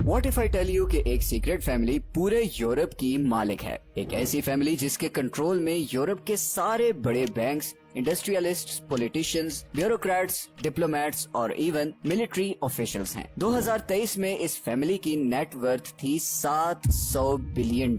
What if I tell you कि एक secret family पूरे यूरोप की मालिक है, एक ऐसी फैमिली जिसके कंट्रोल में यूरोप के सारे बड़े banks, industrialists, politicians, bureaucrats, diplomats और इवन मिलिट्री ऑफिशियल्स हैं। 2023 में इस फैमिली की नेट वर्थ थी $700 बिलियन,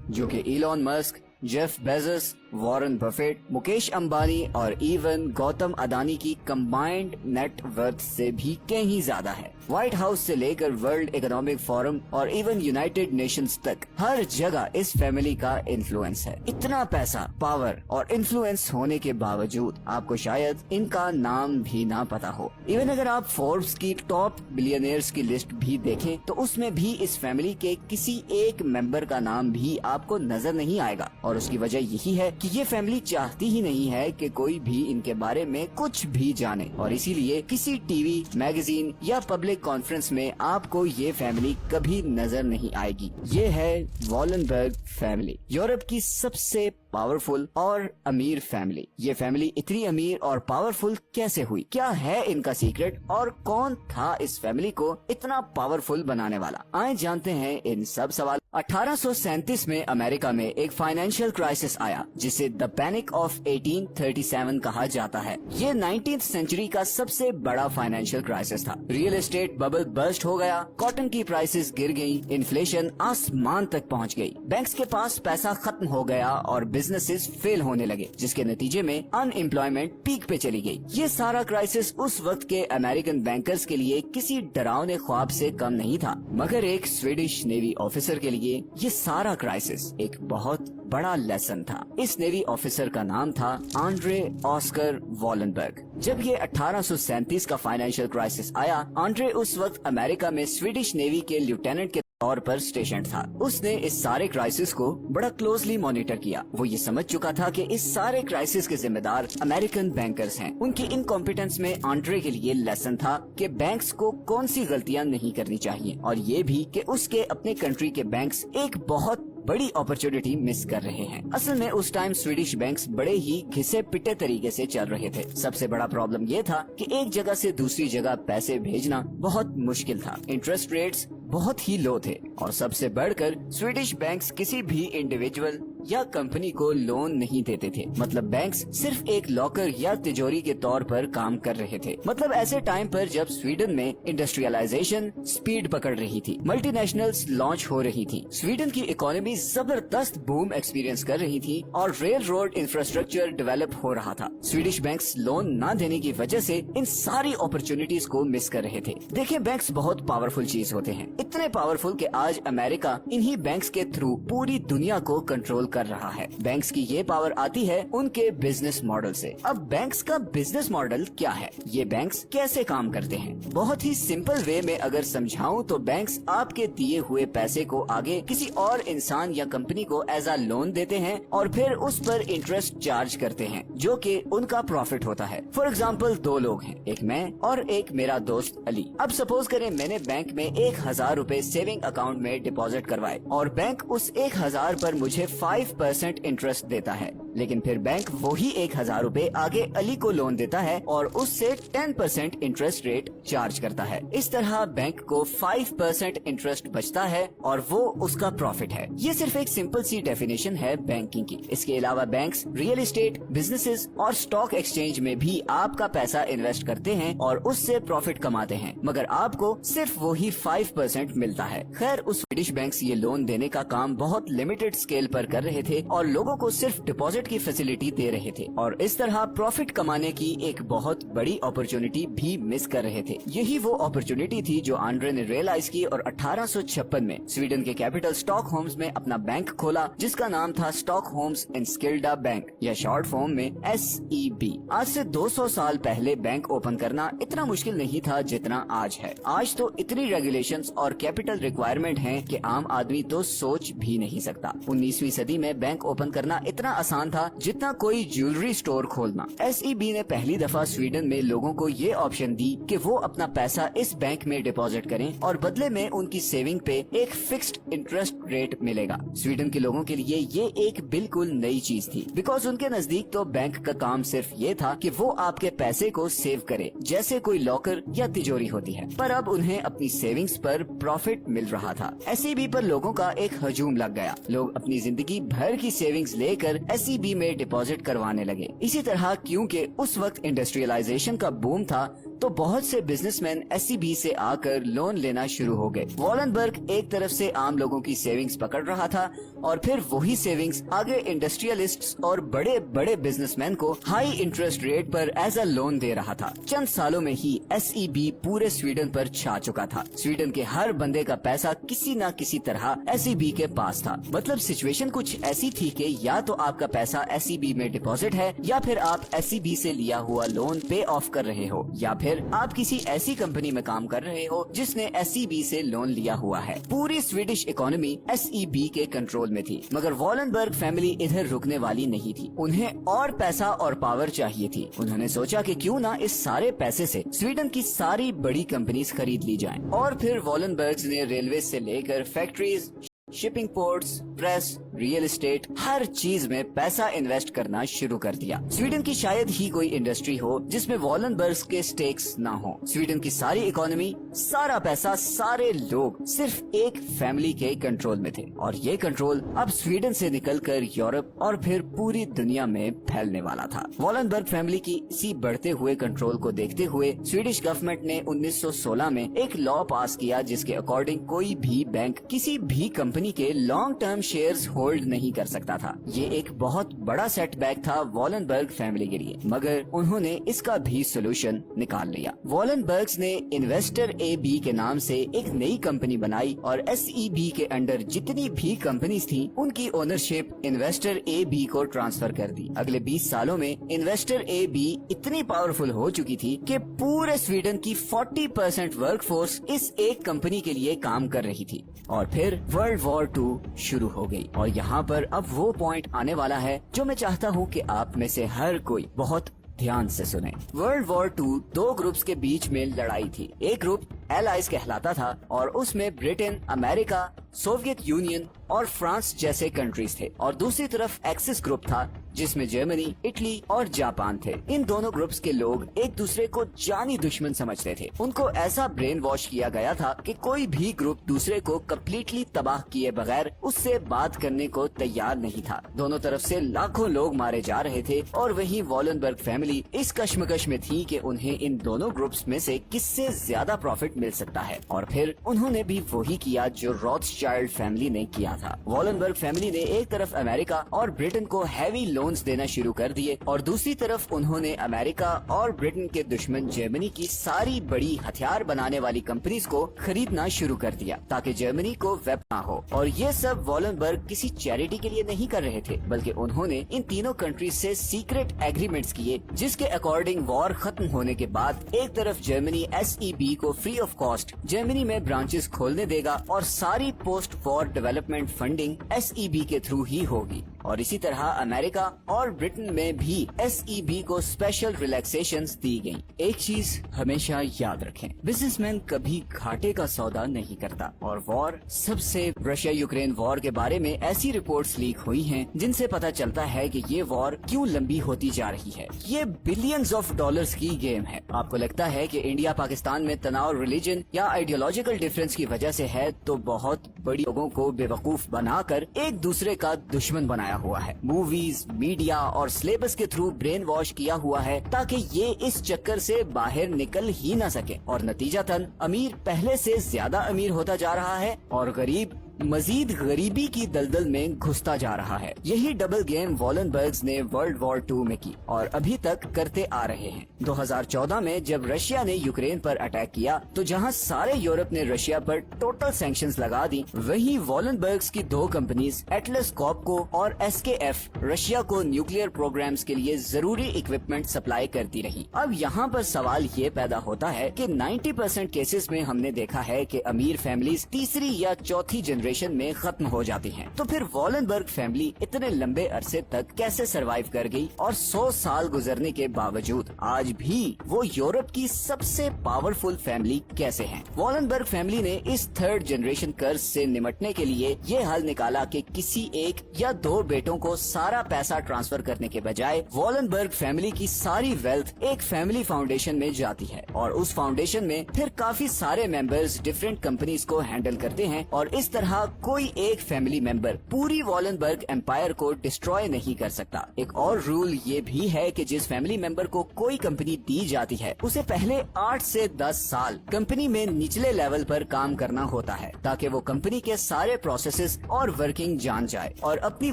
जो कि Elon Musk, Jeff Bezos, Warren Buffett, Mukesh Ambani और इवन गौतम अदानी की कंबाइंड नेट वर्थ से भी कहीं ज्यादा है। व्हाइट हाउस से लेकर वर्ल्ड इकोनॉमिक फोरम और इवन यूनाइटेड नेशंस तक हर जगह इस फैमिली का इन्फ्लुएंस है। इतना पैसा, पावर और इन्फ्लुएंस होने के बावजूद आपको शायद इनका नाम भी ना पता हो। इवन अगर आप फोर्ब्स की टॉप बिलियनियर्स की लिस्ट भी देखें तो उसमें भी इस फैमिली के किसी एक मेंबर का नाम भी आपको नजर नहीं आएगा। और उसकी वजह यही है कि ये फैमिली चाहती ही नहीं है कि कोई भी इनके बारे में कुछ भी जाने, और इसीलिए किसी टीवी, मैगजीन या पब्लिक कॉन्फ्रेंस में आपको ये फैमिली कभी नजर नहीं आएगी। ये है वॉलनबर्ग फैमिली, यूरोप की सबसे पावरफुल और अमीर फैमिली। ये फैमिली इतनी अमीर और पावरफुल कैसे हुई? क्या है इनका सीक्रेट और कौन था इस फैमिली को इतना पावरफुल बनाने वाला? आए जानते हैं इन सब सवाल। 1837 में अमेरिका में एक फाइनेंशियल क्राइसिस आया जिसे द पैनिक ऑफ 1837 कहा जाता है। ये 19th सेंचुरी का सबसे बड़ा फाइनेंशियल क्राइसिस था। रियल एस्टेट बबल बर्स्ट हो गया, कॉटन की प्राइसेस गिर गई, इन्फ्लेशन आसमान तक पहुंच गई, बैंक्स के पास पैसा खत्म हो गया और बिजनेसेस फेल होने लगे, जिसके नतीजे में अनएम्प्लॉयमेंट पीक पे चली गई। ये सारा क्राइसिस उस वक्त के अमेरिकन बैंकर्स के लिए किसी डरावने ख्वाब से कम नहीं था, मगर एक स्वीडिश नेवी ऑफिसर के लिए ये सारा क्राइसिस एक बहुत बड़ा लेसन था। इस नेवी ऑफिसर का नाम था आंड्रे ऑस्कर वॉलनबर्ग। जब ये 1837 का फाइनेंशियल क्राइसिस आया, आंड्रे उस वक्त अमेरिका में स्वीडिश नेवी के लेफ्टिनेंट के तौर पर स्टेशन था। उसने इस सारे क्राइसिस को बड़ा क्लोजली मॉनिटर किया। वो ये समझ चुका था कि इस सारे क्राइसिस के जिम्मेदार अमेरिकन बैंकर्स हैं। उनकी इनकॉम्पिटेंस में आंड्रे के लिए लेसन था कि बैंक्स को कौन सी गलतियां नहीं करनी चाहिए, और ये भी कि उसके अपने कंट्री के बैंक्स एक बहुत बड़ी अपॉर्चुनिटी मिस कर रहे हैं। असल में उस टाइम स्वीडिश बैंक्स बड़े ही घिसे पिटे तरीके से चल रहे थे। सबसे बड़ा प्रॉब्लम ये था कि एक जगह से दूसरी जगह पैसे भेजना बहुत मुश्किल था, इंटरेस्ट रेट्स बहुत ही लो थे, और सबसे बढ़कर स्वीडिश बैंक्स किसी भी इंडिविजुअल या कंपनी को लोन नहीं देते थे। मतलब बैंक्स सिर्फ एक लॉकर या तिजोरी के तौर पर काम कर रहे थे। मतलब ऐसे टाइम पर जब स्वीडन में इंडस्ट्रियलाइजेशन स्पीड पकड़ रही थी, मल्टीनेशनल्स लॉन्च हो रही थी, स्वीडन की इकोनॉमी जबरदस्त बूम एक्सपीरियंस कर रही थी और रेल रोड इंफ्रास्ट्रक्चर डेवलप हो रहा था। स्वीडिश बैंक्स लोन न देने की वजह से इन सारी अपॉर्चुनिटीज को मिस कर रहे थे। देखिए, बैंक्स बहुत पावरफुल चीज होते हैं, इतने पावरफुल कि आज अमेरिका इन्हीं बैंक्स के थ्रू पूरी दुनिया को कंट्रोल कर रहा है। बैंक्स की ये पावर आती है उनके बिजनेस मॉडल से। अब बैंक्स का बिजनेस मॉडल क्या है? ये बैंक्स कैसे काम करते हैं? बहुत ही सिंपल वे में अगर समझाऊं तो बैंक्स आपके दिए हुए पैसे को आगे किसी और इंसान या कंपनी को एज अ लोन देते हैं और फिर उस पर इंटरेस्ट चार्ज करते हैं, जो कि उनका प्रॉफिट होता है। फॉर एग्जाम्पल, दो लोग हैं, एक मैं और एक मेरा दोस्त अली। अब सपोज करें मैंने बैंक में 1000 रुपए सेविंग अकाउंट में डिपॉजिट करवाए और बैंक उस 1000 पर मुझे 5% इंटरेस्ट देता है, लेकिन फिर बैंक वही 1000 रुपए आगे अली को लोन देता है और उससे 10% इंटरेस्ट रेट चार्ज करता है। इस तरह बैंक को 5% इंटरेस्ट बचता है और वो उसका प्रॉफिट है। ये सिर्फ एक सिंपल सी डेफिनेशन है बैंकिंग की। इसके अलावा बैंक्स रियल एस्टेट, बिजनेसेस और स्टॉक एक्सचेंज में भी आपका पैसा इन्वेस्ट करते हैं और उससे प्रॉफिट कमाते हैं, मगर आपको सिर्फ वही 5% मिलता है। खैर, उस स्वीडिश बैंक्स ये लोन देने का काम बहुत लिमिटेड स्केल पर कर रहे थे और लोगों को सिर्फ डिपॉजिट की फैसिलिटी दे रहे थे, और इस तरह प्रॉफिट कमाने की एक बहुत बड़ी अपॉर्चुनिटी भी मिस कर रहे थे। यही वो अपॉर्चुनिटी थी जो आंड्रे ने रियलाइज की और 1856 में स्वीडन के कैपिटल स्टॉकहोम्स में अपना बैंक खोला, जिसका नाम था स्टॉकहोम्स एनस्किल्डा बैंक, या शॉर्ट फॉर्म में SEB। आज से 200 साल पहले बैंक ओपन करना इतना मुश्किल नहीं था जितना आज है। आज तो इतनी रेगुलेशंस और कैपिटल रिक्वायरमेंट हैं कि आम आदमी तो सोच भी नहीं सकता। 19वीं सदी میں بینک اوپن کرنا اتنا آسان تھا جتنا کوئی جیولری سٹور کھولنا۔ SEB نے پہلی دفعہ سویڈن میں لوگوں کو یہ آپشن دی کہ وہ اپنا پیسہ اس بینک میں ڈپازٹ کریں اور بدلے میں ان کی سیونگ پہ ایک فکسڈ انٹرسٹ ریٹ ملے گا۔ سویڈن کے لوگوں کے لیے یہ ایک بالکل نئی چیز تھی، بیکاز ان کے نزدیک تو بینک کا کام صرف یہ تھا کہ وہ آپ کے پیسے کو سیو کرے جیسے کوئی لاکر یا تجوری ہوتی ہے، پر اب انہیں اپنی سیونگز پر پروفٹ مل رہا تھا۔ SEB پر لوگوں کا ایک ہجوم لگ گیا، لوگ اپنی زندگی بھر کی سیونگز لے کر SEB میں ڈپازٹ کروانے لگے۔ اسی طرح کیونکہ اس وقت انڈسٹریلائزیشن کا بوم تھا تو بہت سے بزنس مین SEB سے آ کر لون لینا شروع ہو گئے۔ والنبرگ ایک طرف سے عام لوگوں کی سیونگز پکڑ رہا تھا اور پھر وہی سیونگز آگے انڈسٹریلسٹس اور بڑے بڑے بزنس مین کو ہائی انٹرسٹ ریٹ پر ایز اے لون دے رہا تھا۔ چند سالوں میں ہی SEB پورے سویڈن پر چھا چکا تھا۔ سویڈن کے ہر بندے کا پیسہ کسی نہ کسی طرح SEB کے پاس تھا۔ مطلب سچویشن کچھ ایسی تھی کہ یا تو آپ کا پیسہ SEB میں ڈپازٹ ہے یا پھر آپ SEB سے لیا ہوا لون پے آف کر رہے ہو، یا پھر آپ کسی ایسی کمپنی میں کام کر رہے ہو جس نے SEB سے لون لیا ہوا ہے۔ پوری سویڈش اکانومی SEB کے کنٹرول میں تھی، مگر والنبرگ فیملی ادھر رکنے والی نہیں تھی۔ انہیں اور پیسہ اور پاور چاہیے تھی۔ انہوں نے سوچا کہ کیوں نہ اس سارے پیسے سے سویڈن کی ساری بڑی کمپنیز خرید لی جائیں، اور پھر والنبرگز نے ریلوے سے لے کر factories, shipping ports, press, real estate, ہر چیز میں پیسہ انویسٹ کرنا شروع کر دیا۔ سویڈن کی شاید ہی کوئی انڈسٹری ہو جس میں والنبرگز کے سٹیکس نہ ہو۔ سویڈن کی ساری اکانومی، سارا پیسہ، سارے لوگ صرف ایک فیملی کے کنٹرول میں تھے، اور یہ کنٹرول اب سویڈن سے نکل کر یورپ اور پھر پوری دنیا میں پھیلنے والا تھا۔ والنبرگ فیملی کی اسی بڑھتے ہوئے کنٹرول کو دیکھتے ہوئے سویڈش گورنمنٹ نے 1916 میں ایک لا پاس کیا جس کے اکارڈنگ کوئی بھی بینک کسی بھی کمپنی کے لانگ ٹرم شیئرز ہولڈ نہیں کر سکتا تھا۔ یہ ایک بہت بڑا سیٹ بیک تھا والنبرگ فیملی کے لیے، مگر انہوں نے اس کا بھی سولوشن نکال لیا۔ والنبرگز نے انویسٹر AB کے نام سے ایک نئی کمپنی بنائی اور SEB کے انڈر جتنی بھی کمپنیز تھیں ان کی اونرشپ انویسٹر AB کو ٹرانسفر کر دی۔ اگلے 20 سالوں میں انویسٹر AB اتنی پاورفل ہو چکی تھی کہ پورے سویڈن کی 40% ورک فورس اس ایک کمپنی کے لیے کام کر رہی تھی۔ اور پھر ورلڈ وار 2 شروع ہو گئی، اور یہاں پر اب وہ پوائنٹ آنے والا ہے جو میں چاہتا ہوں کہ آپ میں سے ہر کوئی بہت دھیان سے سنیں۔ ورلڈ وار 2 دو گروپس کے بیچ میں لڑائی تھی۔ ایک گروپ ایلائز کہلاتا تھا اور اس میں برٹن، امریکہ، سوویت یونین اور فرانس جیسے کنٹریز تھے، اور دوسری طرف ایکسس گروپ تھا جس میں جرمنی، اٹلی اور جاپان تھے۔ ان دونوں گروپس کے لوگ ایک دوسرے کو جانی دشمن سمجھتے تھے۔ ان کو ایسا برین واش کیا گیا تھا کہ کوئی بھی گروپ دوسرے کو کمپلیٹلی تباہ کیے بغیر اس سے بات کرنے کو تیار نہیں تھا۔ دونوں طرف سے لاکھوں لوگ مارے جا رہے تھے، اور وہیں والنبرگ فیملی اس کشمکش میں تھی کہ انہیں ان دونوں گروپس میں سے کس سے زیادہ پروفٹ مل سکتا ہے، اور پھر انہوں نے بھی وہی کیا جو روتھشائلڈ فیملی نے کیا تھا۔ والنبرگ فیملی نے ایک طرف امریکہ اور برٹن کو ہیوی لونز دینا شروع کر دیے، اور دوسری طرف انہوں نے امریکہ اور برٹن کے دشمن جرمنی کی ساری بڑی ہتھیار بنانے والی کمپنیز کو خریدنا شروع کر دیا تاکہ جرمنی کو ویب نہ ہو۔ اور یہ سب والنبرگ کسی چیریٹی کے لیے نہیں کر رہے تھے، بلکہ انہوں نے ان تینوں کنٹریز سے سیکرٹ ایگریمنٹس کیے جس کے اکارڈنگ وار ختم ہونے کے بعد ایک طرف جرمنی SEB کو فری آف کاسٹ جرمنی میں برانچز کھولنے دے گا، اور ساری پوسٹ وار ڈیولپمنٹ فنڈنگ SEB کے تھرو ہی ہوگی، اور اسی طرح امریکہ اور برٹن میں بھی SEB کو اسپیشل ریلیکسیشنز دی گئیں۔ ایک چیز ہمیشہ یاد رکھیں، بزنس مین کبھی گھاٹے کا سودا نہیں کرتا، اور وار سب سے رشیا یوکرین وار کے بارے میں ایسی رپورٹس لیک ہوئی ہیں جن سے پتا چلتا ہے کہ یہ وار کیوں لمبی ہوتی جا رہی ہے۔ یہ بلینز آف ڈالرز کی گیم ہے۔ آپ کو لگتا ہے کہ انڈیا پاکستان میں تناؤ ریلیجن یا آئیڈیولوجیکل ڈفرینس کی وجہ سے ہے، تو بہت بڑی لوگوں کو بے وقوف بنا کر ایک دوسرے کا دشمن بنایا ہوا ہے۔ موویز، میڈیا اور سلیبس کے تھرو برین واش کیا ہوا ہے تاکہ یہ اس چکر سے باہر نکل ہی نہ سکے، اور نتیجتاً امیر پہلے سے زیادہ امیر ہوتا جا رہا ہے اور غریب مزید غریبی کی دلدل میں گھستا جا رہا ہے۔ یہی ڈبل گیم والنبرگز نے ورلڈ وار 2 میں کی اور ابھی تک کرتے آ رہے ہیں۔ 2014 میں جب رشیا نے یوکرین پر اٹیک کیا تو جہاں سارے یورپ نے رشیا پر ٹوٹل سینکشنز لگا دی، وہیں والنبرگز کی دو کمپنیز ایٹلس کاپکو اور SKF رشیا کو نیوکلیئر پروگرامز کے لیے ضروری اکوپمنٹ سپلائی کرتی رہی۔ اب یہاں پر سوال یہ پیدا ہوتا ہے کہ 90% کیسز میں ہم نے دیکھا ہے کہ امیر فیملیز تیسری یا چوتھی جنریشن जनरेशन में खत्म हो जाती हैं। तो फिर वॉलनबर्ग फैमिली इतने लंबे अरसे तक कैसे सरवाइव कर गई और 100 साल गुजरने के बावजूद आज भी वो यूरोप की सबसे पावरफुल फैमिली कैसे हैं? वॉलनबर्ग फैमिली ने इस थर्ड जनरेशन कर्ज से निपटने के लिए ये हल निकाला कि किसी एक या दो बेटों को सारा पैसा ट्रांसफर करने के बजाय वॉलनबर्ग फैमिली की सारी वेल्थ एक फैमिली फाउंडेशन में जाती है और उस फाउंडेशन में फिर काफी सारे मेंबर्स डिफरेंट कंपनीज को हैंडल करते हैं और इस तरह कोई एक फैमिली मेंबर पूरी वॉलनबर्ग एम्पायर को डिस्ट्रॉय नहीं कर सकता। एक और रूल ये भी है कि जिस फैमिली मेंबर को कोई कंपनी दी जाती है उसे पहले 8 से 10 साल कंपनी में निचले लेवल पर काम करना होता है ताकि वो कंपनी के सारे प्रोसेसेस और वर्किंग जान जाए और अपनी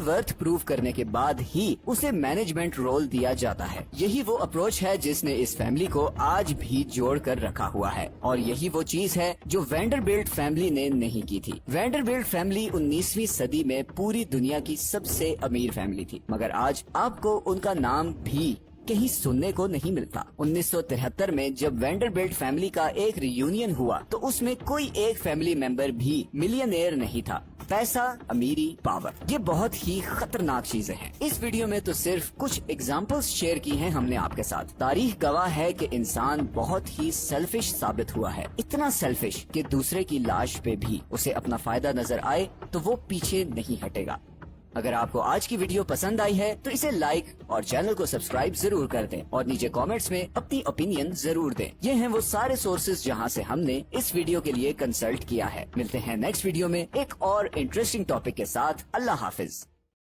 वर्थ प्रूव करने के बाद ही उसे मैनेजमेंट रोल दिया जाता है। यही वो अप्रोच है जिसने इस फैमिली को आज भी जोड़ कर रखा हुआ है और यही वो चीज है जो वैंडरबिल्ट फैमिली ने नहीं की थी। वैंडरबिल्ट फैमिली 19वीं सदी में पूरी दुनिया की सबसे अमीर फैमिली थी, मगर आज आपको उनका नाम भी कहीं सुनने को नहीं मिलता। 1973 में जब वैंडरबिल्ट फैमिली का एक रियूनियन हुआ तो उसमें कोई एक फैमिली मेंबर भी मिलियनेयर नहीं था। पैसा, अमीरी, पावर, ये बहुत ही खतरनाक चीजें हैं। इस वीडियो में तो सिर्फ कुछ एग्जांपल्स शेयर की हैं हमने आपके साथ। तारीख गवाह है कि इंसान बहुत ही सेल्फिश साबित हुआ है, इतना सेल्फिश कि दूसरे की लाश पे भी उसे अपना फायदा नजर आए तो वो पीछे नहीं हटेगा। अगर आपको आज की वीडियो पसंद आई है तो इसे लाइक और चैनल को सब्सक्राइब जरूर कर दें और नीचे कमेंट्स में अपनी ओपिनियन जरूर दें। ये हैं वो सारे सोर्सेज जहां से हमने इस वीडियो के लिए कंसल्ट किया है। मिलते हैं नेक्स्ट वीडियो में एक और इंटरेस्टिंग टॉपिक के साथ। अल्लाह हाफिज।